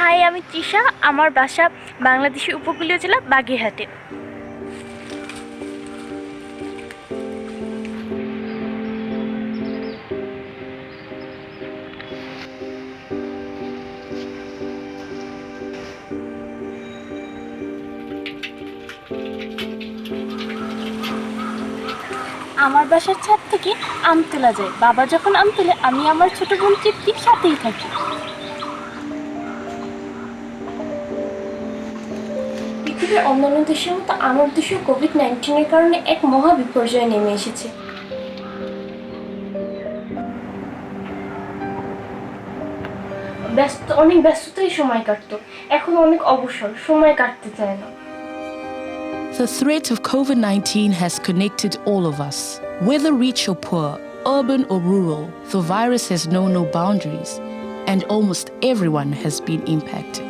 High, আমি তৃষা। আমার বাসা বাংলাদেশের উপকূলীয় জেলা বাগেরহাটে। আমার বাসার ছাদ থেকে আম তোলা যায়। বাবা যখন আম তোলে, আমি আমার ছোট বোন তৃপ্তির সাথেই থাকি। পৃথিবীর অন্যান্য দেশের মতো আমার দেশেও কোভিড-19-এর কারণে এক মহা বিপর্যয় নেমে এসেছে। অনেক ব্যস্ততায় সময় কাটতো, এখন অনেক অবসর, সময় কাটতে চায় না। The threat of COVID-19 has connected all of us. Whether rich or poor, urban or rural, the virus has known no boundaries, and almost everyone has been impacted.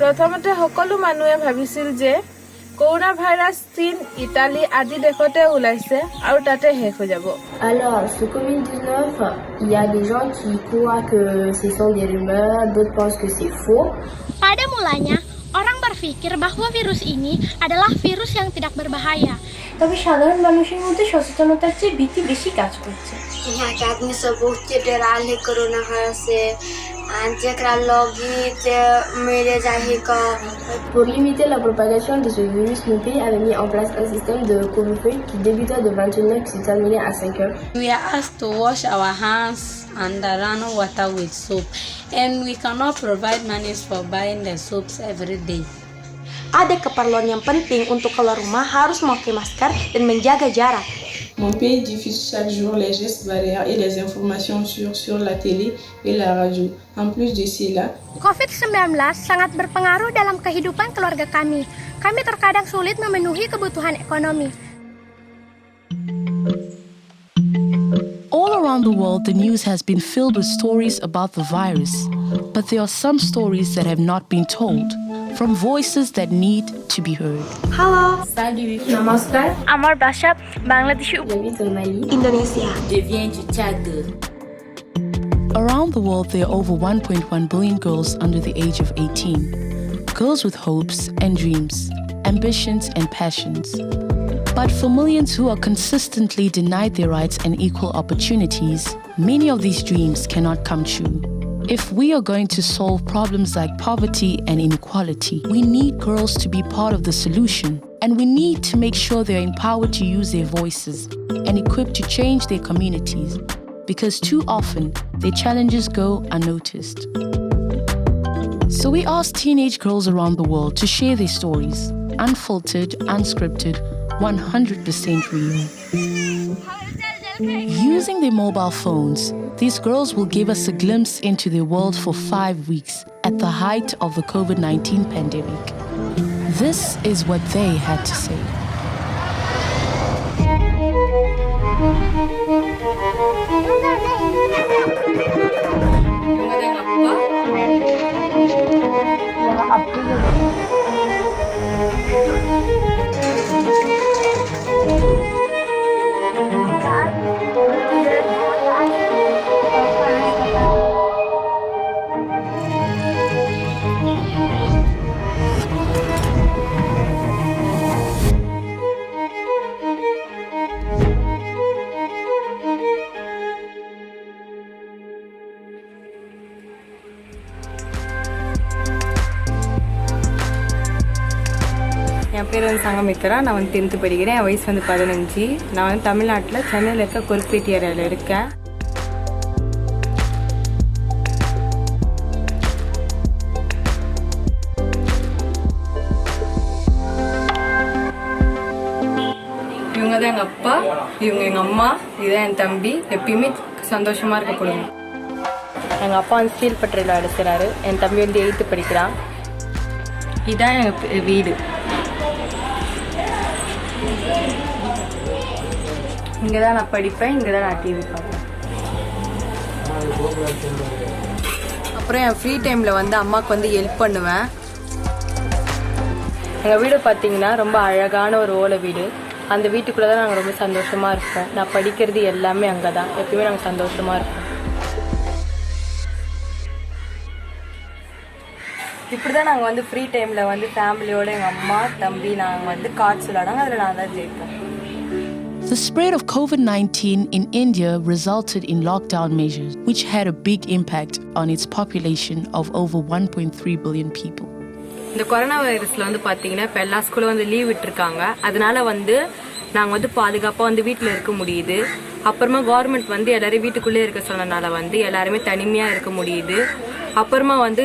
প্ৰথমতে সকলো মানুহে ভাবিছিল যে কৰোনা ভাইৰাছ চীন, ইটালী আদি দেশতে ওলাইছে আৰু তাতে শেষ হৈ যাব। Alors, ce Covid-19, il y a des gens qui croient que ce sont des rumeurs, d'autres pensent que c'est faux. Pada mulanya, orang berpikir bahwa virus ini adalah virus yang tidak berbahaya. তবে সাধারণ মানুষের মধ্যে সচেতনতার চেয়ে ভীতি বেশি কাজ করছে। यहाँ के आदमी सब बहुत डराल है कोरोना से जेकरा लगी मेरे जाहे का। Pour limiter la propagation de ce virus, nos pays avaient mis en place un système de couvre-feu qui débutait de 21h et se terminait à 5h. We are asked to wash our hands under running water with soap, and we cannot provide money for buying the soaps every day. Ada keperluan yang penting untuk keluar rumah harus memakai masker dan menjaga jarak. Mon pays diffuse chaque jour les gestes barrières et les informations sur la télé et la radio. En plus de cela, COVID-19 sangat berpengaruh dalam kehidupan keluarga kami. Kami terkadang sulit memenuhi kebutuhan ekonomi. All around the world, the news has been filled with stories about the virus, but there are some stories that have not been told, from voices that need to be heard. Halo, Salut, namaskar. আমার বাসা বাংলাদেশের J'habite au Mali. Indonesia. Je viens du Tchad. Around the world, there are over 1.1 billion girls under the age of 18. Girls with hopes and dreams, ambitions and passions. But for millions who are consistently denied their rights and equal opportunities, many of these dreams cannot come true. If we are going to solve problems like poverty and inequality, we need girls to be part of the solution, and we need to make sure they're empowered to use their voices and equipped to change their communities, because too often their challenges go unnoticed. So we ask teenage girls around the world to share their stories, unfiltered, unscripted, 100% real. Using their mobile phones, these girls will give us a glimpse into their world for 5 weeks at the height of the COVID-19 pandemic. This is what they had to say. என் பேர் சங்கமித்ரா. நான் 10th படிக்கிறேன். என் வயசு 15. நான் தமிழ்நாட்டில் சென்னையில் இருக்க கொல்பேட்டி ஏரியாவில் இருக்கேன். இவங்க தான் எங்கள் அப்பா, இவங்க எங்கள் அம்மா, இதுதான் என் தம்பி. எப்பயுமே சந்தோஷமாக இருக்க கொடுங்க. எங்கள் அப்பா ஸ்டீல் பட்டறையில் அடைக்கிறாரு. என் தம்பி 8th படிக்கிறான். இதுதான் எங்கள் வீடு. இங்கே தான் நான் படிப்பேன், இங்கே தான் நான் டிவி பார்ப்பேன். அப்புறம் என் ஃப்ரீ டைமில் அம்மாவுக்கு ஹெல்ப் பண்ணுவேன். எங்கள் வீடு பார்த்தீங்கன்னா ரொம்ப அழகான ஒரு ஓலை வீடு. அந்த வீட்டுக்குள்ளே தான் நாங்கள் ரொம்ப சந்தோஷமாக இருப்போம். நான் படிக்கிறது எல்லாமே அங்கே தான். எப்பயுமே நாங்கள் சந்தோஷமாக இருப்போம். இப்படி தான் நாங்கள் வந்து ஃப்ரீ டைமில் வந்து ஃபேமிலியோடு எங்கள் அம்மா தம்பி நாங்கள் வந்து கார்ட்ஸ் விளையாடாங்க. அதில் நான் தான் ஜெயிப்பேன். The spread of COVID-19 in India resulted in lockdown measures, which had a big impact on its population of over 1.3 billion people. இந்த கொரோனா வைரஸில் வந்து பார்த்தீங்கன்னா இப்போ எல்லா ஸ்கூலும் வந்து லீவ் விட்டுருக்காங்க. அதனால வந்து நாங்கள் வந்து பாதுகாப்பாக வந்து வீட்டில் இருக்க முடியுது. அப்புறமா கவர்மெண்ட் வந்து எல்லாரையும் வீட்டுக்குள்ளே இருக்க சொன்னனால வந்து எல்லாருமே தனிமையாக இருக்க முடியுது. அப்புறமா வந்து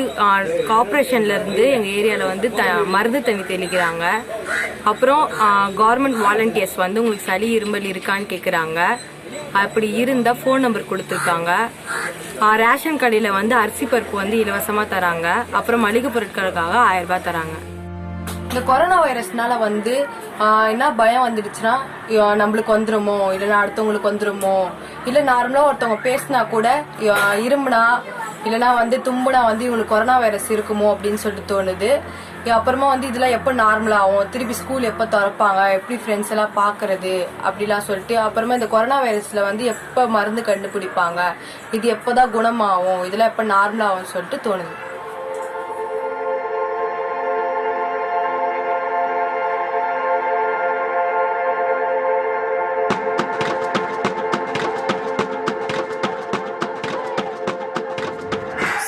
கார்பரேஷன்லேருந்து எங்கள் ஏரியாவில் வந்து மருந்து தண்ணி தெளிக்கிறாங்க. அப்புறம் கவர்மெண்ட் வாலண்டியர்ஸ் வந்து உங்களுக்கு சளி இருமல் இருக்கான்னு கேட்குறாங்க. அப்படி இருந்தால் ஃபோன் நம்பர் கொடுத்துருக்காங்க. ரேஷன் கடையில் வந்து அரிசி பருப்பு வந்து இலவசமாக தராங்க. அப்புறம் மளிகை பொருட்களுக்காக 1000 ரூபாய் தராங்க. இந்த கொரோனா வைரஸ்னால வந்து என்ன பயம் வந்துடுச்சுன்னா நம்மளுக்கு வந்துருமோ இல்லைன்னா அடுத்தவங்களுக்கு வந்துருமோ, இல்லை நார்மலாக ஒருத்தவங்க பேசினா கூட இருமுனா இல்லைனா வந்து தும்புனா வந்து இவங்களுக்கு கொரோனா வைரஸ் இருக்குமோ அப்படின்னு சொல்லிட்டு தோணுது. அப்புறமா வந்து இதெல்லாம் எப்போ நார்மலாகும், திருப்பி ஸ்கூல் எப்போ திறப்பாங்க, எப்படி ஃப்ரெண்ட்ஸ் எல்லாம் பார்க்கறது அப்படிலாம் சொல்லிட்டு, அப்புறமா இந்த கொரோனா வைரஸில் வந்து எப்போ மருந்து கண்டுபிடிப்பாங்க, இது எப்போ தான் குணமாகும், இதெல்லாம் எப்போ நார்மலாகும்னு சொல்லிட்டு தோணுது.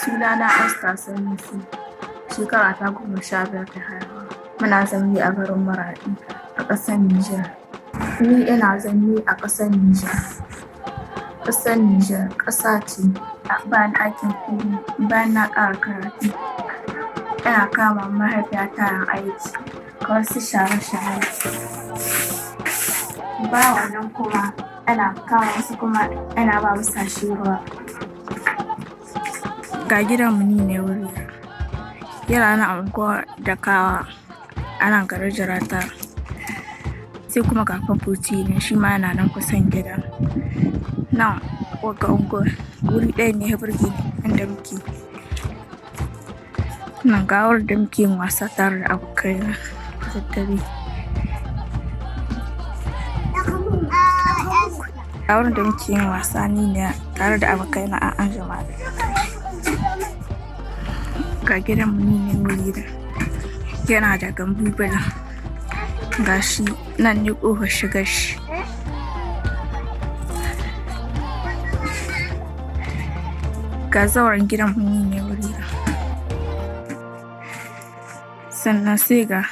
Sunana Esther Sanusi, shekara ta 15 ta haihuwa. Muna zaune a garin Maradi a ƙasar Nijar. Ni ina zaune a ƙasar Nijar. Ƙasar Nijar ƙasa ce bayan aikin kuɗi, bayan na ƙara karatu. Ina kama mahaifiyata yin aiki kamar su share-share. Bayan wannan kuma ina kama wasu kuma ina ba mu sashi ruwa. Ga gidanmu ni ne wuri yana na unguwar Dakawa a nan garin Jirata, sai kuma ga famfoci ne shi ma yana nan kusan gida. Nan wagga unguwar wuri ɗaya ne ya burge ni inda muke. Nan ga wurin da muke yin wasa tare da abokai na daddare. A wurin da muke yin wasa ni ne tare da abokai na an jama'a. Ga gidanmu ni ne wuri da yana da gambu bala, ga shi nan ne ƙofar shigar shi. Ga zauren gidanmu ni ne wuri da, sannan sai ga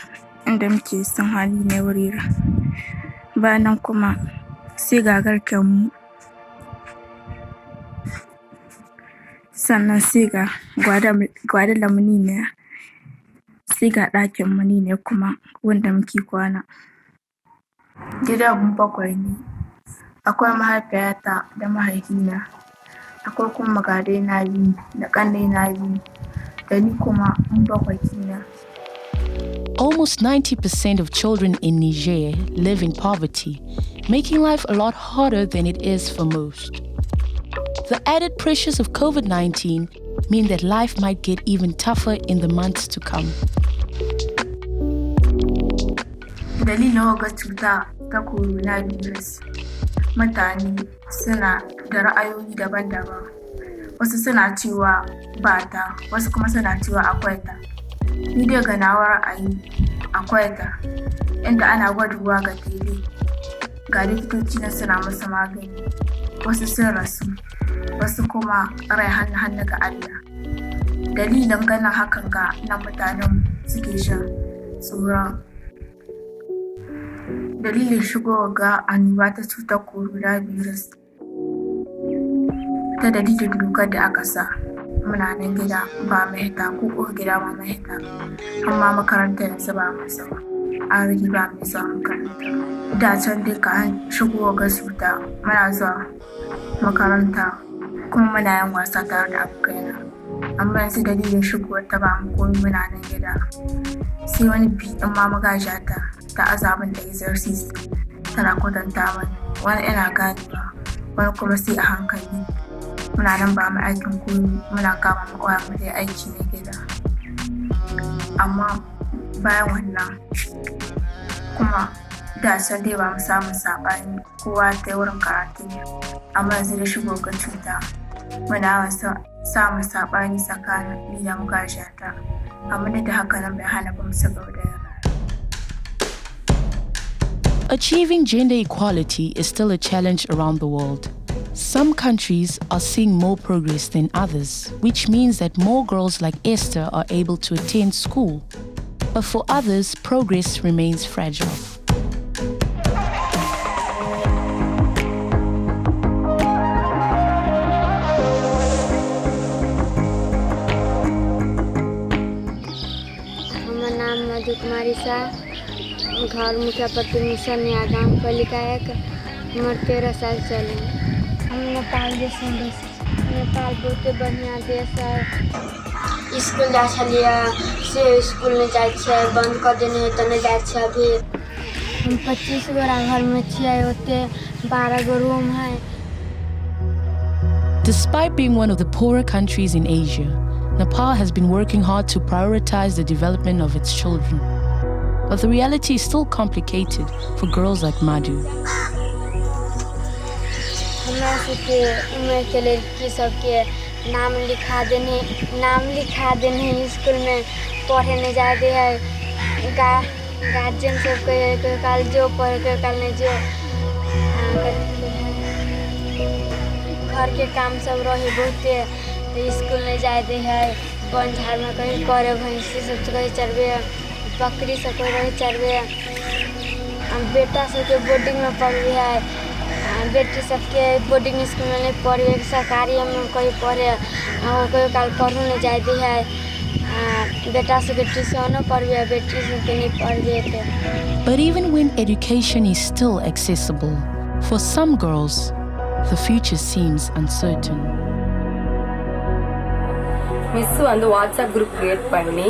inda muke son hali ne wuri da, bayan nan kuma sai ga garkenmu, sannan sai ga gwadalanmu ni ne, sai ga ɗakinmu ni ne kuma wanda muke kwana. Gidanmu 7 ne, akwai mahaifiyata da mahaifina, akwai kuma magadai na 2 da ƙannai na 2 da ni kuma 7 kenan. Almost 90% of children in Niger live in poverty, making life a lot harder than it is for most. The added pressures of COVID-19 mean that life might get even tougher in the months to come. Dalilin waga cuta ta coronavirus, mutane suna da ra'ayoyi daban-daban. Wasu suna cewa ba ta, wasu kuma suna cewa akwai ta. Ni dai ga nawa ra'ayi akwai ta, inda ana gwaduwa ga tele, ga likitoci na suna masa magani, wasu sun rasu, wasu kuma rai hannu ga Allah. Dalilin ganin hakan ga nan mutanen suke shan tsoron. Dalilin shigowa ga annoba ta cutar coronavirus, ta dalilin dokar da aka sa muna nan gida ba mai hita ko gida ba mai hita, amma makaranta yanzu ba mai zuwa, an rage ba mai zuwa makaranta. Da can dai ka shigowa ga cuta muna zuwa makaranta kuma muna yin wasa tare da abokaina, amma yanzu dalilin shigowar ta ba mu komi muna nan gida. Sai wani bi in ma magajata ta azabin da exercise tana kwatanta mana, wani ina ganewa wani kuma sai a hankali. Muna nan ba mu aikin komi, muna kama makwaya mu dai aiki na gida, amma bayan wannan kuma da can dai ba mu samu saɓani kowa ta wurin karatu ne amma yanzu da shigo ga cuta muna samun saɓani tsakanin ni da magajiyata amma da haka nan bai hana ba mu saka da yara. Achieving gender equality is still a challenge around the world. Some countries are seeing more progress than others, which means that more girls like Esther are able to attend school. But for others, progress remains fragile. हमारा नाम मधु कुमारी शाह, घर मुखिया पट्टी mission गाँव पालिका 1, उम्र 13 साल चले। हम नेपाल देश में नेपाल बहुत बढ़िया देश है। स्कूल जा छलिए से स्कूल में जाए छे, बंद कर देने है तो नहीं जाए छे। अभी हम 25 गो घर में छे, होते 12 गो रूम है। Despite being one of the poorer countries in Asia, Nepal has been working hard to prioritize the development of its children. But the reality is still complicated for girls like Madhu. हमरा सबके उम्र के लड़की सबके नाम लिखा देने school में पढ़ने जाते हैं। गार्जियन सब के काल जो पढ़ के काल ने जो घर के काम सब रहे बहुते तो स्कूल नहीं जाते हैं। वन झाड़ में कहीं करे भैंसी सब कहीं चरबे, बकरी सब कहीं चरबे। बेटा सबके बोर्डिंग में पढ़ रही है, बेटी सबके बोर्डिंग स्कूल में नहीं पढ़े, सरकारी में कोई पढ़े, कोई काल पढ़ने जाती है। बेटा सबके ट्यूशन पढ़े, बेटी सबके नहीं पढ़े थे। But even when education is still accessible, for some girls, the future seems uncertain. Miss வந்து வாட்ஸ்அப் குரூப் கிரியேட் பண்ணி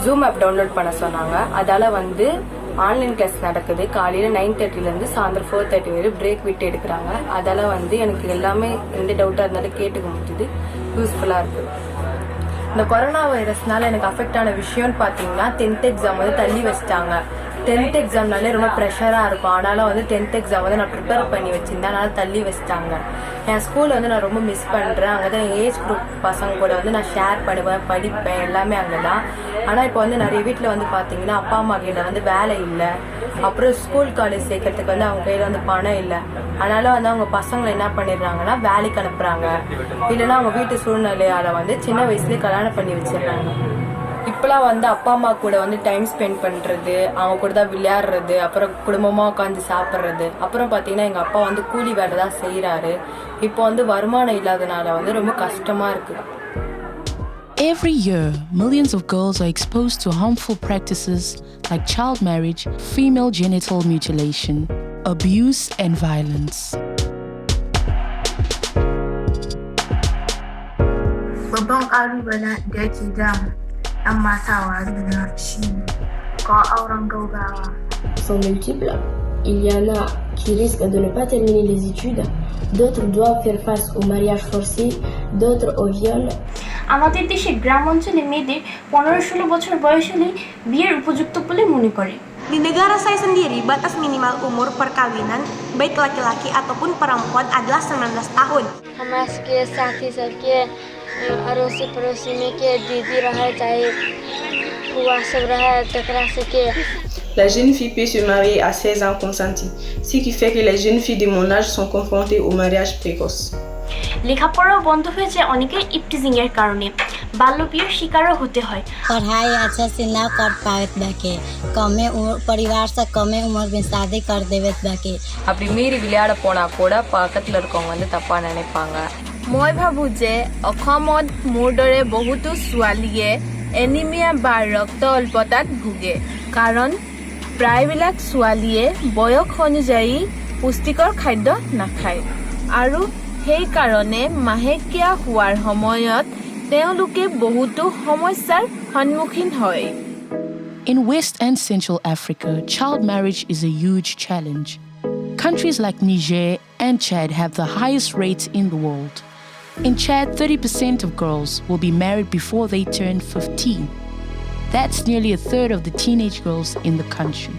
ஜூம் ஆப் டவுன்லோட் பண்ண சொன்னாங்க. அதால வந்து ஆன்லைன் கிளாஸ் நடக்குது. காலையில் 9:30 சாயந்தரம் 4:30 வரை பிரேக் விட்டு எடுக்கிறாங்க. அதால வந்து எனக்கு எல்லாமே எந்த டவுட்டாக இருந்தாலும் கேட்டுக்க முடியுது, யூஸ்ஃபுல்லாக இருக்குது. இந்த கொரோனா வைரஸ்னால எனக்கு அஃபெக்ட் ஆன விஷயம்னு பார்த்தீங்கன்னா 10th எக்ஸாம் வந்து தள்ளி வச்சிட்டாங்க. 10th எக்ஸாம்னாலே ரொம்ப ப்ரெஷராக இருக்கும். ஆனாலும் வந்து 10th எக்ஸாம் வந்து நான் ப்ரிப்பேர் பண்ணி வச்சுருந்தேன், அதனால் தள்ளி வச்சிட்டாங்க. என் ஸ்கூலை வந்து நான் ரொம்ப மிஸ் பண்ணுறேன். அங்கே தான் என் ஏஜ் குரூப் பசங்க கூட வந்து நான் ஷேர் பண்ணுவேன், படிப்பேன், எல்லாமே அங்கே தான். ஆனால் இப்போ வந்து நிறைய வீட்டில் வந்து பார்த்தீங்கன்னா அப்பா அம்மா கையில் வந்து வேலை இல்லை, அப்புறம் ஸ்கூல் காலேஜ் சேர்க்கறதுக்கு வந்து அவங்க கையில் வந்து பணம் இல்லை. அதனால் வந்து அவங்க பசங்களை என்ன பண்ணிடுறாங்கன்னா வேலைக்கு அனுப்புகிறாங்க, இல்லைன்னா அவங்க வீட்டு சூழ்நிலையால் வந்து சின்ன வயசுலேயே கல்யாணம் பண்ணி வச்சிடுறாங்க. இப்போலாம் வந்து அப்பா அம்மா கூட வந்து டைம் ஸ்பெண்ட் பண்ணுறது, அவங்க கூட தான் விளையாடுறது, அப்புறம் குடும்பமாக உட்காந்து சாப்பிட்றது. அப்புறம் பார்த்தீங்கன்னா எங்கள் அப்பா வந்து கூலி வேலை தான் செய்கிறாரு. இப்போ வந்து வருமானம் இல்லாதனால வந்து ரொம்ப கஷ்டமாக இருக்குது. Every year, millions of girls are exposed to harmful practices like child marriage, female genital mutilation, abuse, and violence. Babban ƙalubalen da yake damu 'yan mata wa duniya shine kawo auren gaugawa. Sont multiples. Il y en a qui risquent de ne pas terminer les études, d'autres doivent faire face au mariage forcé, d'autres au viol. আমাদের দেশে গ্রাম অঞ্চলে মেয়েদের 15-16 বছর বয়স হলেই বিয়ের উপযুক্ত বলে মনে করে। Di negara saya sendiri, batas minimal umur perkawinan, baik laki-laki ataupun perempuan adalah 19 tahun. हमरा सबके साथी सबके अड़ोसी पड़ोसी में के दीदी रहे चाहे बुआ सब रहे तकरा सबके। La jeune fille peut se marier à 16 ans consentis, ce qui fait que les jeunes filles de mon âge sont confrontées au mariage précoce. লেখাপড়াও বন্ধ হয়েছে অনেকের ইপটিজিং এর কারণে, बाल्यविवाह शिकारो होते हैं। पढ़ाई अच्छा से ना कर पावत बाके, कमे परिवार से कमे उम्र में शादी कर देवत बाके। அப்படி மீறி விளையாட போனா கூட பக்கத்துல இருக்கவங்க வந்து தப்பா நினைப்பாங்க. মই ভাবো যে অসমত মোৰ দৰে বহুতো ছোৱালীয়ে এনিমিয়া বা ৰক্ত অল্পতাত ভুগে, কাৰণ প্ৰায়বিলাক ছোৱালীয়ে বয়স অনুযায়ী পুষ্টিকৰ খাদ্য নাখায় আৰু সেইকাৰণে মাহেকীয়া হোৱাৰ সময়ত তেওঁলোকে বহুতো সমস্যাৰ সন্মুখীন হয়। In West and Central Africa, child marriage is a huge challenge. Countries like Niger and Chad have the highest rates in the world. In Chad, 30% of girls will be married before they turn 15. That's nearly a third of the teenage girls in the country.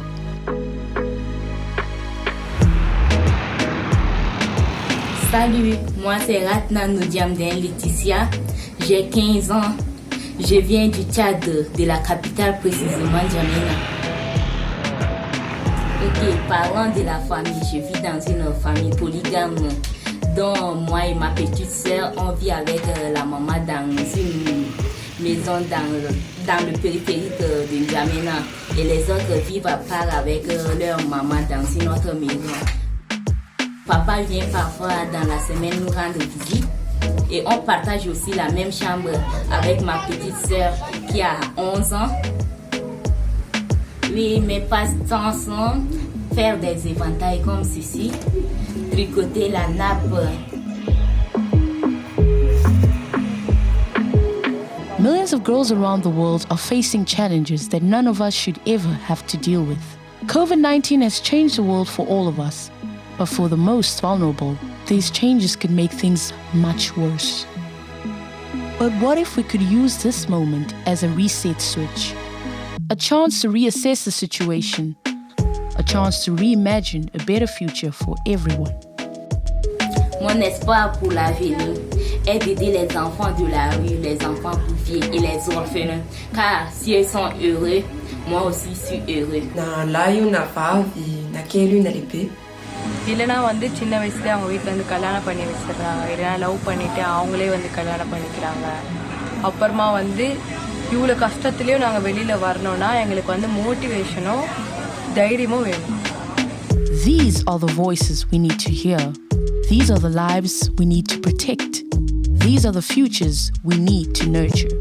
Salut, moi c'est Ratna Noudiamden Laetitia, j'ai 15 ans, je viens du Tchad, de la capitale précisément N'Djamena. Ok, parlant de la famille, je vis dans une famille polygame dont moi et ma petite sœur, on vit avec la maman dans une maison dans le périphérique de N'Djamena et les autres vivent à part avec leur maman dans une autre maison. Papa vient parfois dans la semaine nous rendre visite et on partage aussi la même chambre avec ma petite sœur qui a 11 ans. Oui, mes passe-temps sont faire des éventails comme ceci, tricoter la nappe. Millions of girls around the world are facing challenges that none of us should ever have to deal with. COVID-19 has changed the world for all of us. But for the most vulnerable, these changes could make things much worse. But what if we could use this moment as a reset switch? A chance to reassess the situation. A chance to reimagine a better future for everyone. Mon espoir pour l'avenir est d'aider les enfants de la rue, les enfants boursiers et les orphelins. Car si ils sont heureux, moi aussi suis heureux. இல்லைனா வந்து சின்ன வயசுலேயே அவங்க வீட்டில் வந்து கல்யாணம் பண்ணி வச்சிடுறாங்க, இல்லைனா லவ் பண்ணிவிட்டு அவங்களே வந்து கல்யாணம் பண்ணிக்கிறாங்க. அப்புறமா வந்து இவ்வளோ கஷ்டத்துலேயும் நாங்கள் வெளியில் வரணும்னா எங்களுக்கு வந்து மோட்டிவேஷனும் தைரியமும் வேணும். These are the voices we need to hear. These are the lives we need to protect. These are the futures we need to nurture.